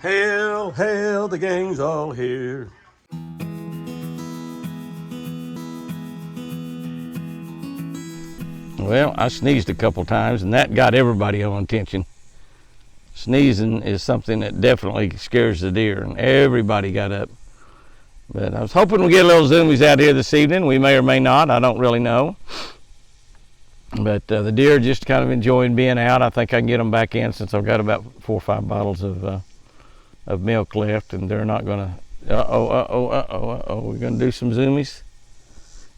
Hail, hail, the gang's all here. Well, I sneezed a couple times, and that got everybody on attention. Sneezing is something that definitely scares the deer, and everybody got up. But I was hoping we'd get a little zoomies out here this evening. We may or may not. I don't really know. But the deer are just kind of enjoying being out. I think I can get them back in since I've got about 4 or 5 bottles of milk left, and they're not going to. We're going to do some zoomies.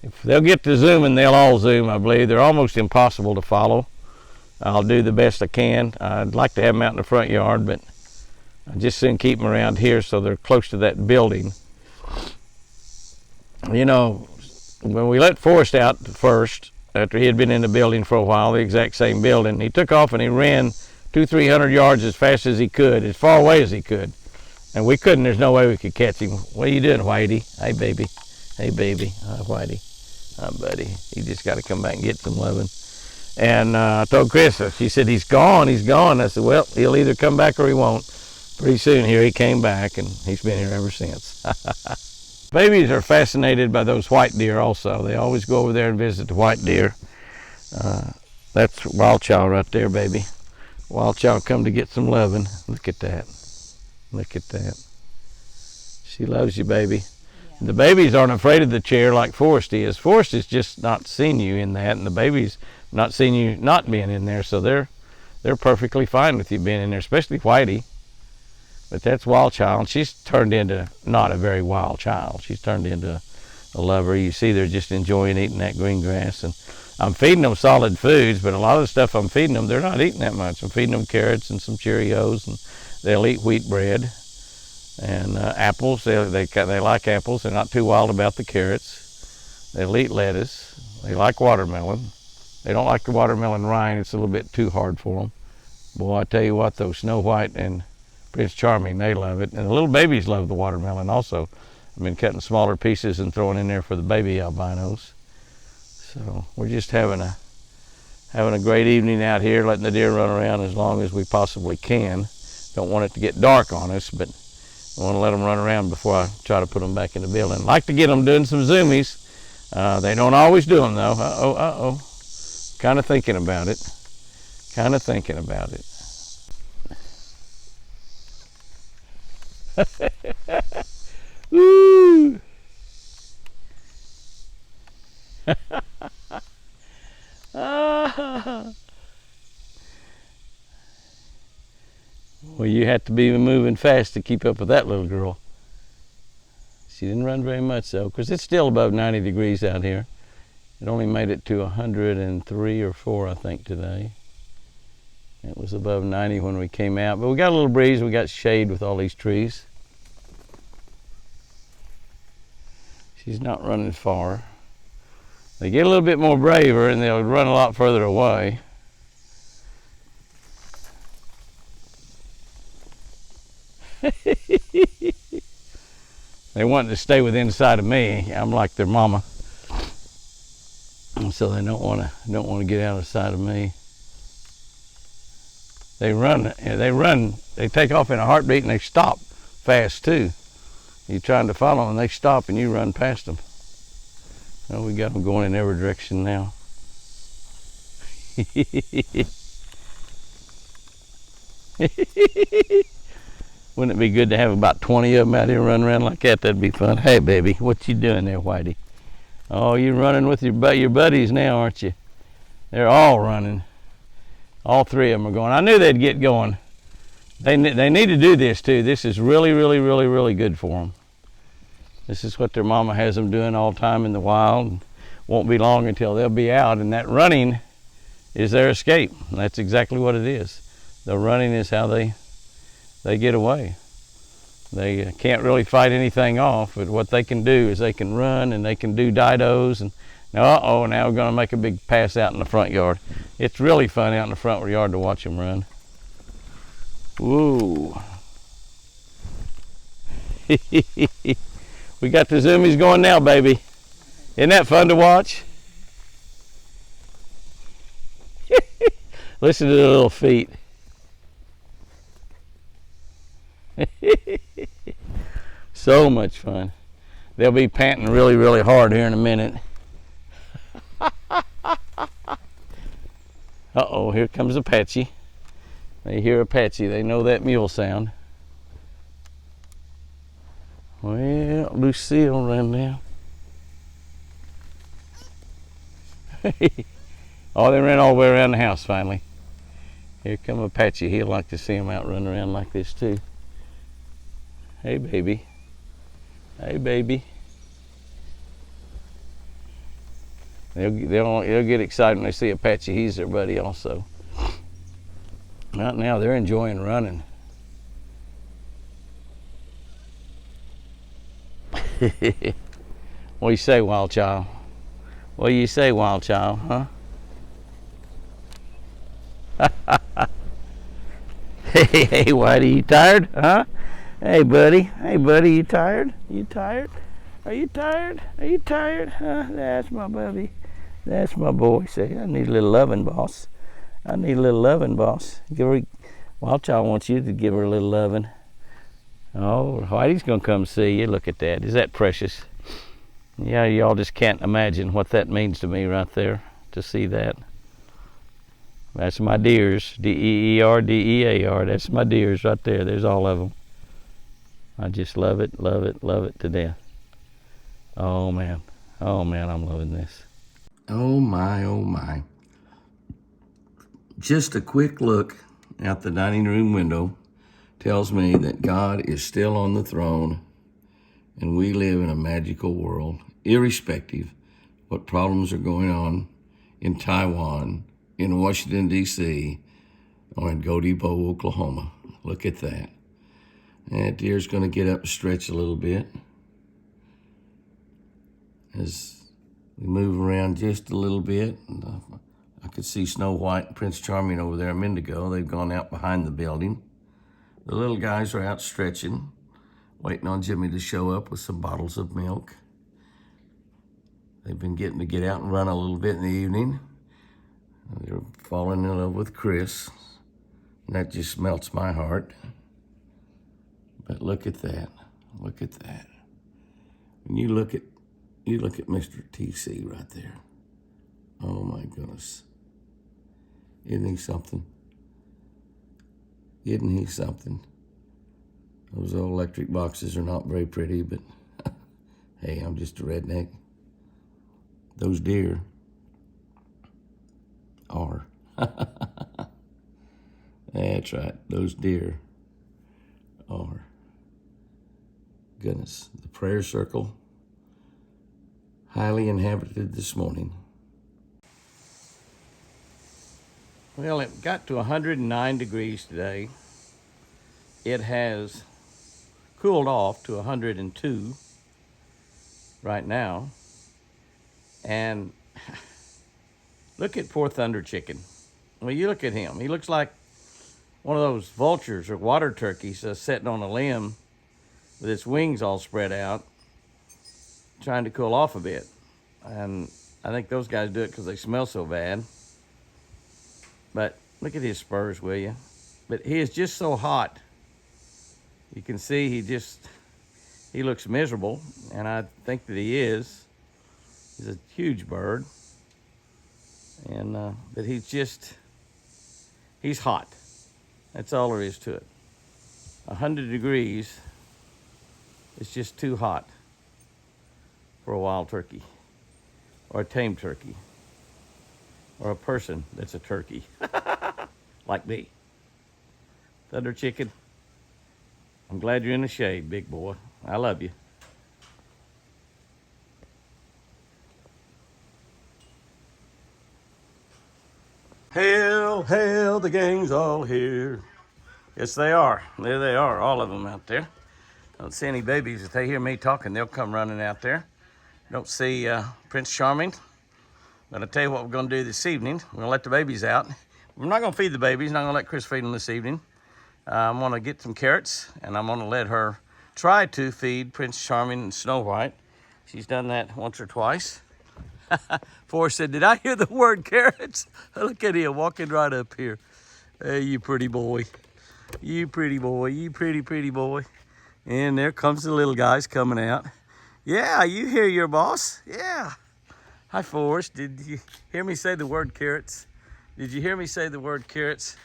If they'll get to zooming, they'll all zoom, I believe. They're almost impossible to follow. I'll do the best I can. I'd like to have them out in the front yard, but I just soon keep them around here so they're close to that building. You know, when we let Forrest out first, after he had been in the building for a while, the exact same building, he took off and he ran 200-300 yards as fast as he could, as far away as he could. And we couldn't, there's no way we could catch him. What are you doing, Whitey? Hey, baby. Hey, baby. Hi, Whitey. Hi, buddy. He just got to come back and get some loving. And I told Chris, she said, he's gone. I said, well, he'll either come back or he won't. Pretty soon here he came back, and he's been here ever since. Babies are fascinated by those white deer also. They always go over there and visit the white deer. That's Wild Child right there, baby. Wild Child come to get some loving. Look at that. Look at that. She loves you, baby. The babies aren't afraid of the chair like Forrest is. Forrest has just not seen you in that, and the babies not seen you not being in there, so they're perfectly fine with you being in there, especially Whitey. But that's Wild Child. She's turned into not a very wild child. She's turned into a lover. You see they're just enjoying eating that green grass. And I'm feeding them solid foods, but a lot of the stuff I'm feeding them, they're not eating that much. I'm feeding them carrots and some Cheerios, and they'll eat wheat bread. And apples, they like apples. They're not too wild about the carrots. They'll eat lettuce. They like watermelon. They don't like the watermelon rind. It's a little bit too hard for them. Boy, I tell you what, though, Snow White and Prince Charming, they love it. And the little babies love the watermelon also. I've been cutting smaller pieces and throwing in there for the baby albinos. So we're just having a great evening out here, letting the deer run around as long as we possibly can. Don't want it to get dark on us, but I want to let them run around before I try to put them back in the building. Like to get them doing some zoomies. They don't always do them though. Kind of thinking about it. Woo! Well, you have to be moving fast to keep up with that little girl. She didn't run very much though, because it's still above 90 degrees out here. It only made it to 103 or 4, I think, today. It was above 90 when we came out, but we got a little breeze. We got shade with all these trees. She's not running far. They get a little bit more braver and they'll run a lot further away. They want to stay within sight of me. I'm like their mama, so they don't want to get out of sight of me. They run. They take off in a heartbeat and they stop fast too. You're trying to follow them and they stop and you run past them. Well, we got them going in every direction now. Wouldn't it be good to have about 20 of them out here running around like that? That'd be fun. Hey, baby, what you doing there, Whitey? Oh, you're running with your buddies now, aren't you? They're all running. All 3 of them are going. I knew they'd get going. They need to do this too. This is really, really, really, really good for them. This is what their mama has them doing all the time in the wild. Won't be long until they'll be out, and that running is their escape. And that's exactly what it is. The running is how they get away. They can't really fight anything off, but what they can do is they can run and they can do didos. And now we're going to make a big pass out in the front yard. It's really fun out in the front yard to watch them run. Woo. We got the zoomies going now, baby. Isn't that fun to watch? Listen to the little feet. So much fun. They'll be panting really, really hard here in a minute. Uh-oh, here comes Apache. They hear Apache, they know that mule sound. Well, Lucille ran down. Oh, they ran all the way around the house finally. Here come Apache. He'll like to see him out running around like this too. Hey, baby. Hey, baby. They'll get excited when they see Apache. He's their buddy also. Right now, they're enjoying running. What do you say, wild child? What do you say, wild child, huh? Hey, Whitey, you tired, huh? Hey, buddy, you tired? You tired? Are you tired? Are you tired? Huh? That's my buddy. That's my boy. Say, I need a little loving, boss. I need a little loving, boss. Wild child wants you to give her a little loving. Oh, Whitey's gonna come see you. Look at that. Is that precious? Yeah, y'all just can't imagine what that means to me right there, to see that. That's my deers, D-E-E-R, D-E-A-R. That's my deers right there. There's all of them. I just love it, love it, love it to death. Oh, man. Oh, man, I'm loving this. Oh, my, oh, my. Just a quick look out the dining room window tells me that God is still on the throne and we live in a magical world, irrespective what problems are going on in Taiwan, in Washington, D.C., or in Godibo, Oklahoma. Look at that. That deer's going to get up and stretch a little bit as we move around just a little bit. I could see Snow White and Prince Charming over there a minute ago. They've gone out behind the building. The little guys are out stretching, waiting on Jimmy to show up with some bottles of milk. They've been getting to get out and run a little bit in the evening. They're falling in love with Chris, and that just melts my heart. But look at that. Look at that. When you look at Mr. TC right there. Oh my goodness. Isn't he something? Isn't he something? Those old electric boxes are not very pretty, but hey, I'm just a redneck. Those deer are. That's right, those deer are. Goodness, the prayer circle, highly inhabited this morning. Well, it got to 109 degrees today. It has cooled off to 102 right now. And look at poor Thunder Chicken. Well, you look at him. He looks like one of those vultures or water turkeys sitting on a limb with its wings all spread out, trying to cool off a bit. And I think those guys do it because they smell so bad. But look at his spurs, will you? But he is just so hot. You can see he looks miserable, and I think that he is. He's a huge bird. And but he's hot. That's all there is to it. 100 degrees is just too hot for a wild turkey, or a tame turkey, or a person that's a turkey, like me. Thunder Chicken, I'm glad you're in the shade, big boy. I love you. Hail, hail, the gang's all here. Yes, they are. There they are, all of them out there. Don't see any babies. If they hear me talking, they'll come running out there. Don't see Prince Charming. But I'll tell you what we're going to do this evening. We're going to let the babies out. We're not going to feed the babies. Not going to let Chris feed them this evening. I'm going to get some carrots, and I'm going to let her try to feed Prince Charming and Snow White. She's done that once or twice. Forrest said, "Did I hear the word carrots?" Look at him walking right up here. Hey, you pretty boy. You pretty boy, you pretty boy. And there comes the little guys coming out. Yeah, you hear your boss. Yeah. Hi, Forrest. Did you hear me say the word carrots? Did you hear me say the word carrots?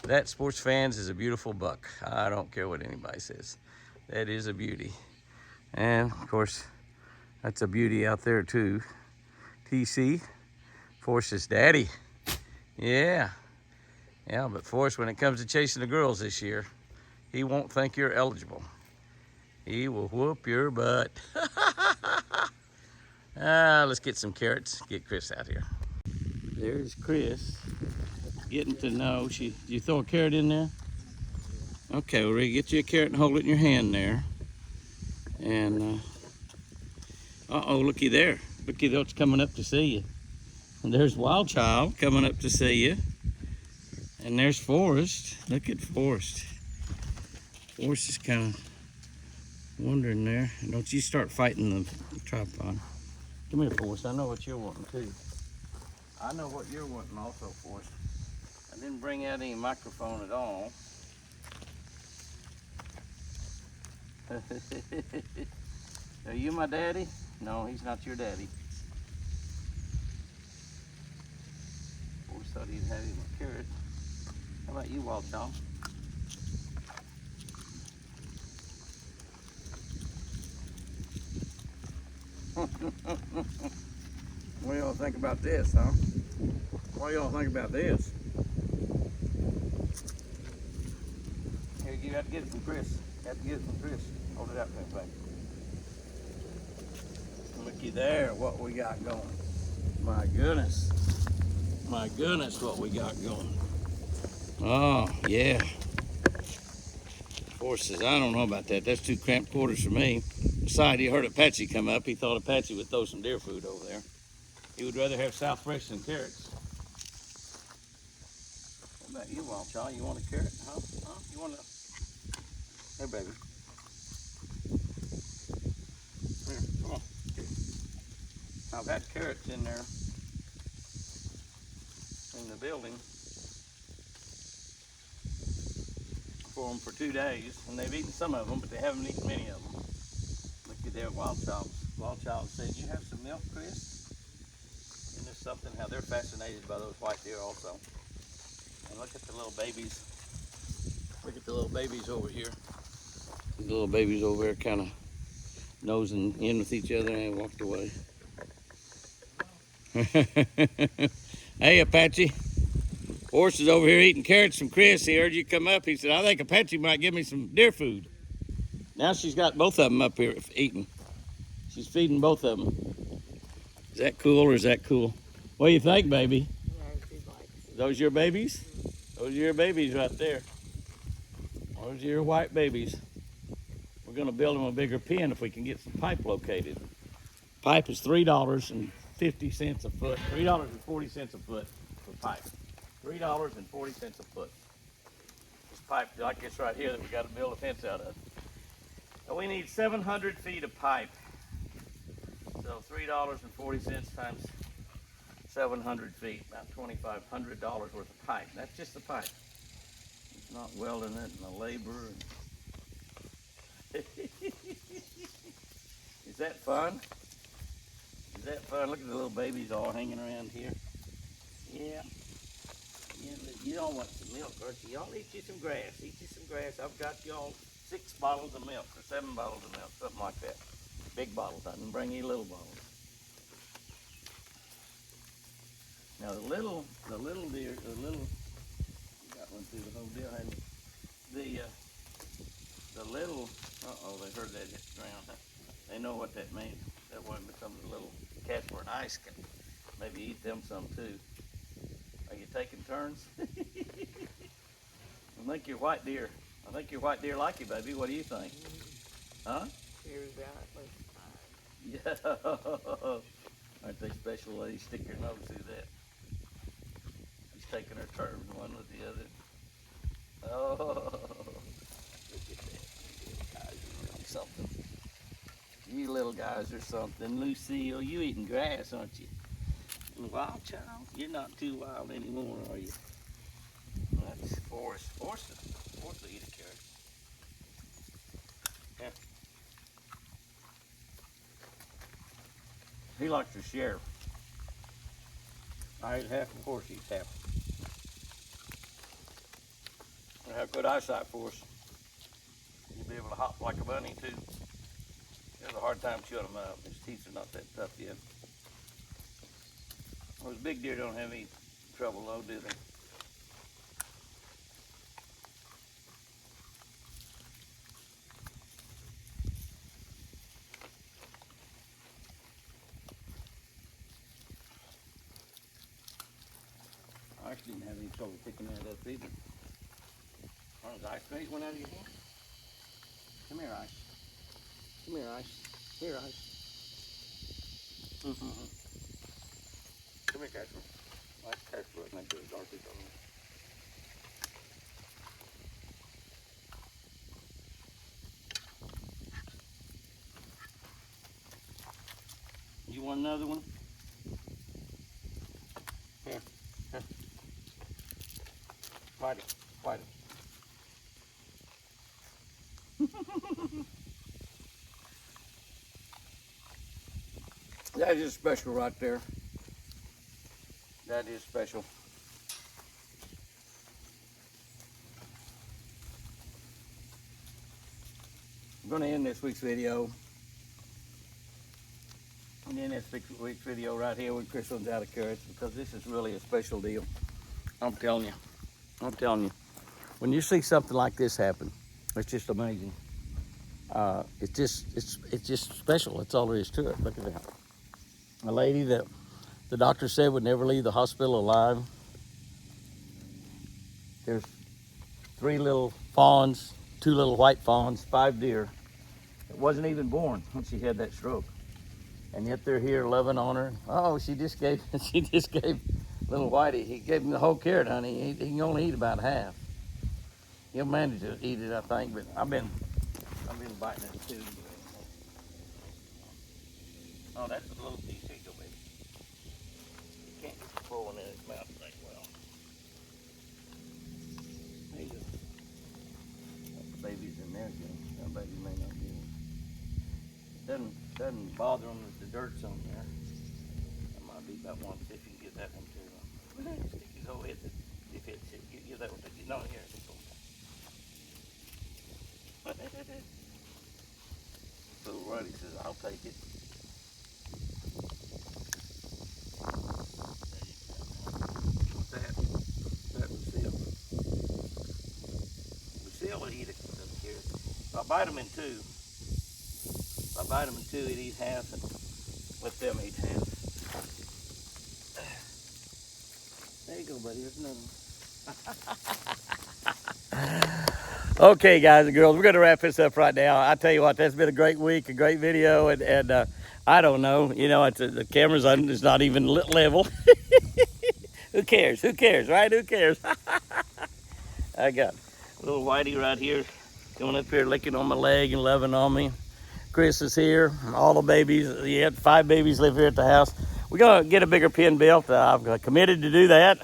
That, sports fans, is a beautiful buck. I don't care what anybody says. That is a beauty. And, of course, that's a beauty out there, too. TC, Forrest's daddy. Yeah. Yeah, but Forrest, when it comes to chasing the girls this year, he won't think you're eligible. He will whoop your butt. Let's get some carrots. Get Chris out here. There's Chris, getting to know. You throw a carrot in there? Okay, we're ready to get you a carrot and hold it in your hand there. And, uh-oh, looky there. Looky what's coming up to see you. And there's Wild Child coming up to see you. And there's Forrest. Look at Forrest. Forrest is kind of wondering there. Don't you start fighting the tripod. Come here, Forrest. I know what you're wanting, too. I know what you're wanting also, Forrest. I didn't bring out any microphone at all. Are you my daddy? No, he's not your daddy. Forrest thought he'd have him a carrot. How about you, Wild Child? What do y'all think about this, huh? What do y'all think about this? Here, you have to get it from Chris. You have to get it from Chris. Hold it out there, baby. Looky there, what we got going. My goodness. My goodness, what we got going. Oh, yeah. Forrest says, I don't know about that. That's too cramped quarters for me. Besides, he heard Apache come up. He thought Apache would throw some deer food over there. He would rather have South Fresh than carrots. What about you, Wild Child? You want a carrot? Huh? You want a... Here, baby. Here, come on. Here. I've had carrots in there in the building for them for 2 days, and they've eaten some of them, but they haven't eaten many of them. Look at that, Wild Child. Wild Child said, "You have some milk, Chris?" And there's something how they're fascinated by those white deer also. And look at the little babies. Look at the little babies over here. The little babies over there kind of nosing in with each other and walked away. Hey, Apache. Forrest is over here eating carrots from Chris. He heard you come up. He said, I think Apache might give me some deer food. Now she's got both of them up here eating. She's feeding both of them. Is that cool or is that cool? What do you think, baby? Those your babies? Those are your babies right there. Those are your white babies. We're going to build them a bigger pen if we can get some pipe located. Pipe is $3.50 a foot. $3.40 a foot for pipe. $3.40 a foot. This pipe like this right here that we got to build a fence out of. And we need 700 feet of pipe. So $3.40 times 700 feet, about $2,500 worth of pipe. That's just the pipe. It's not welding it and the labor. Is that fun? Is that fun? Look at the little babies all hanging around here. Yeah. You don't want some milk, or y'all eat you some grass. Eat you some grass. I've got y'all 6 bottles of milk or 7 bottles of milk, something like that. Big bottles. I didn't bring you little bottles. Now the little deer, you got one through the whole deal, hadn't you? The little, they heard that hit the ground. They know what that means. That way some of the little cats were nice can maybe eat them some too. Are you taking turns? I think your white deer like you, baby. What do you think? Huh? Yeah. Aren't they special ladies? Stick your nose through that. She's taking her turn, one with the other. Oh, look at that. You little guys are something. Lucille, you eating grass, aren't you? Wild Child? You're not too wild anymore, are you? That's Forrest. Forrest Forrest will eat a carrot. Yeah. He likes to share. I eat half, and Forrest eats half. And have good eyesight, Forrest. You'll be able to hop like a bunny too. He has a hard time chewing them up. His teeth are not that tough yet. Those big deer don't have any trouble though, do they? I actually didn't have any trouble picking that up either. Oh, his ice face went out of your hand? Come here, Ice. Come here, Ice. Here, Ice. Come here, Casper. Ice, Casper, make sure the dark is on. You want another one? Here, here. Fight it, fight it. That is special right there. That is special. I'm going to end this week's video. And end this week's video right here with Chris runs out of carrots, because this is really a special deal. I'm telling you. I'm telling you. When you see something like this happen, it's just amazing. It's just special. That's all there is to it. Look at that. A lady that the doctor said would never leave the hospital alive. There's 3 little fawns, 2 little white fawns, 5 deer. It wasn't even born when she had that stroke. And yet they're here loving on her. Oh, she just gave little Whitey, he gave him the whole carrot, honey. He can only eat about half. He'll manage to eat it, I think, but I've been biting it too. Oh, that's a little piece. Here you go, baby. You can't get the full one in his mouth right well. There you go. The baby's in there again. That baby may not be. It doesn't bother him that the dirt's on there. That might be about one. See if you can get that one too. Stick his whole head. If it's give that one to you. No, here. So right, he says, I'll take it. What's that? That Lucille. Lucille will eat a carrot. If I bite them in two, he'd eat half and let them eat half. There you go, buddy. There's another one. Okay, guys and girls, we're going to wrap this up right now. I tell you what, that's been a great week, a great video, and I don't know, you know, the camera's it's not even level. Who cares? Who cares, right? Who cares? I got little Whitey right here coming up here licking on my leg and loving on me. Chris is here. All the babies, 5 babies live here at the house. We're going to get a bigger pen built. I've committed to do that.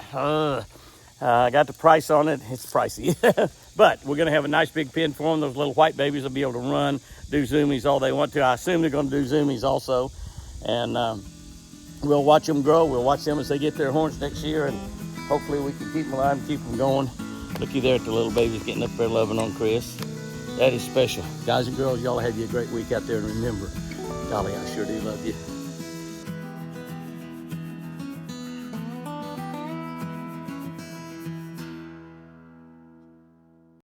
I got the price on it. It's pricey. But we're going to have a nice big pen for them. Those little white babies will be able to run, do zoomies all they want to. I assume they're going to do zoomies also. And we'll watch them grow. We'll watch them as they get their horns next year. And hopefully we can keep them alive and keep them going. Looky there at the little babies getting up there loving on Chris. That is special. Guys and girls, y'all have you a great week out there. And remember, golly, I sure do love you.